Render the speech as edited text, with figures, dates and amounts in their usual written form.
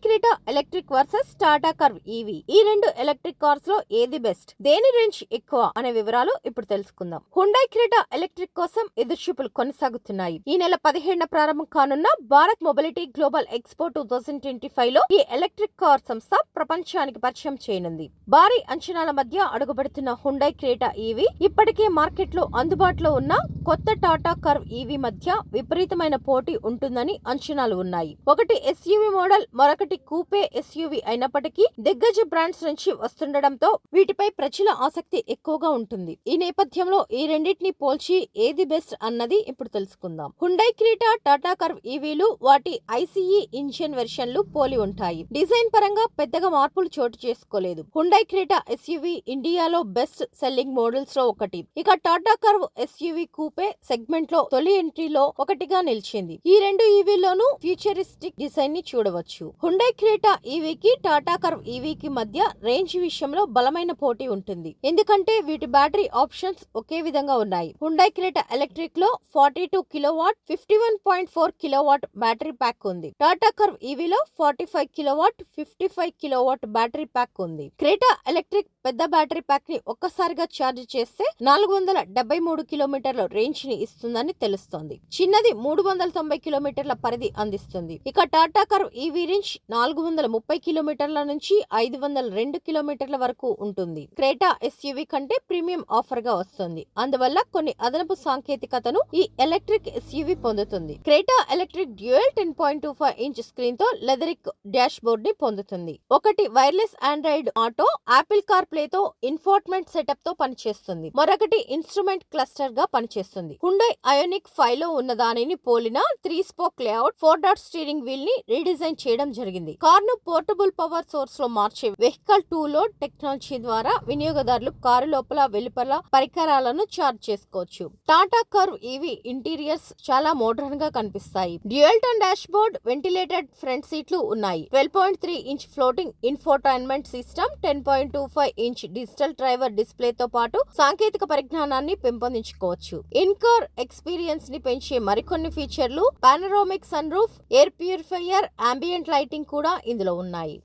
Creta electric versus Tata curve EV. ఈ రెండు electric cars లో ఏది బెస్ట్, దేని రేంజ్ ఎక్కువ అనే వివరాలు ఇప్పుడు తెలుసుకుందాం. హుండై క్రెటా ఎలక్ట్రిక్ కోసం ఎదురుచూపులు కొనసాగుతున్నాయి. ఈ నెల 17న ప్రారంభం కానున్న భారత్ మొబిలిటీ గ్లోబల్ ఎక్స్పో 2025 లో ఈ ఎలక్ట్రిక్ కార్ సంస్థ ప్రపంచానికి పరిచయం చేయనుంది. భారీ అంచనాల మధ్య అడుగుపెడుతున్న హుండై క్రెటా ఈవీ ఇప్పటికే మార్కెట్ లో అందుబాటులో ఉన్న కొత్త టాటా కర్వ్ ఈవీ మధ్య విపరీతమైన పోటీ ఉంటుందని అంచనాలు ఉన్నాయి. ఒకటి ఎస్యూవీ మోడల్, మరొకటి కూపే ఎస్యూవీ అయినప్పటికీ దిగ్గజ బ్రాండ్స్ నుంచి వస్తుండటంతో వీటిపై ప్రజల ఆసక్తి ఎక్కువగా ఉంటుంది. ఈ నేపథ్యంలో ఈ రెండింటిని పోల్చి ఏది బెస్ట్ అన్నది ఇప్పుడు తెలుసుకుందాం. హుండై క్రెటా, టాటా కర్వ్ ఈవీలు వాటి ఐసీఈ ఇంజిన్ వెర్షన్లు పోలి ఉంటాయి. డిజైన్ పరంగా పెద్దగా మార్పులు చోటు చేసుకోలేదు. హుండై క్రెటా ఎస్యూవీ ఇండియాలో బెస్ట్ సెల్లింగ్ మోడల్స్ లో ఒకటి. ఇక టాటా కర్వ్ ఎస్యూవీ కూపే సెగ్మెంట్ లో తొలి ఎంట్రీలో ఒకటిగా నిలిచింది. ఈ రెండు ఈవీల్లోనూ ఫ్యూచరిస్టిక్ డిజైన్ ని చూడవచ్చు. హుండై క్రెటా ఈవీకి, టాటా కర్వ్ ఈవీకి మధ్య రేంజ్ విషయంలో బలమైన పోటీ ఉంటుంది. ఎందుకంటే వీటి బ్యాటరీ ఆప్షన్స్ ఒకే విధంగా ఉన్నాయి. హుండై క్రెటా ఎలక్ట్రిక్ లో 42 కిలోవాట్, 51.4 కిలోవాట్ బ్యాటరీ ప్యాక్ ఉంది. టాటా కర్వ్ ఈవీలో 45 కిలోవాట్, 55 కిలోవాట్ బ్యాటరీ ప్యాక్ ఉంది. క్రెటా ఎలక్ట్రిక్ పెద్ద బ్యాటరీ ప్యాక్ ని ఒక్కసారిగా ఛార్జ్ చేస్తే 473 కిలోమీటర్ల రేంజ్ ని ఇస్తుందని తెలుస్తోంది. చిన్నది 390 కిలోమీటర్ల పరిధి అందిస్తుంది. ఇక టాటా కర్వ్ ఈవీ రేంజ్ 430 కిలోమీటర్ల నుంచి 502 కిలోమీటర్ల వరకు ఉంటుంది. క్రెటా ఎస్యూవీ కంటే ప్రీమియం ఆఫర్ గా వస్తుంది. అందువల్ల కొన్ని అదనపు సాంకేతికతను ఈ ఎలక్ట్రిక్ ఎస్యూవీ పొందుతుంది. Creta electric dual 10.25 inch screen తో లెదరిక్ డాష్ బోర్డ్ ని పొందుతుంది. ఒకటి wireless Android auto, Apple car play తో ఇన్ఫోర్ట్మెంట్ సెటప్ తో పనిచేస్తుంది. మరొకటి ఇన్స్ట్రుమెంట్ క్లస్టర్ గా పనిచేస్తుంది. హుండై అయోనిక్ 5 లో ఉన్న దానిని పోలిన 3 spoke layout, 4 dot steering wheel ని రీడిజైన్ చేయడం జరిగింది. కార్ ను పోర్టబుల్ పవర్ సోర్స్ లో మార్చే వెహికల్ 2 లోడ్ టెక్నాలజీ ద్వారా వినియోగదారులు కారు లోపల వెలుపల పరికరాలను చార్జ్ చేసుకోవచ్చు. టాటా కర్వ్ ఈవీ ఇంటీరియర్స్ చాలా మోడర్న్ గా కనిపిస్తాయి. Dual tone dash board, ventilated front సీట్లు ఉన్నాయి. 12.3 inch floating infotainment system, 10.25 inch digital driver display తో పాటు సాంకేతిక పరిజ్ఞానాన్ని పెంపొందించుకోవచ్చు. ఇన్ కార్ ఎక్స్పీరియన్స్ ని పెంచే మరికొన్ని ఫీచర్లు, panoramic sunroof, air purifier, ambient lighting కూడా ఇందులో ఉన్నాయి.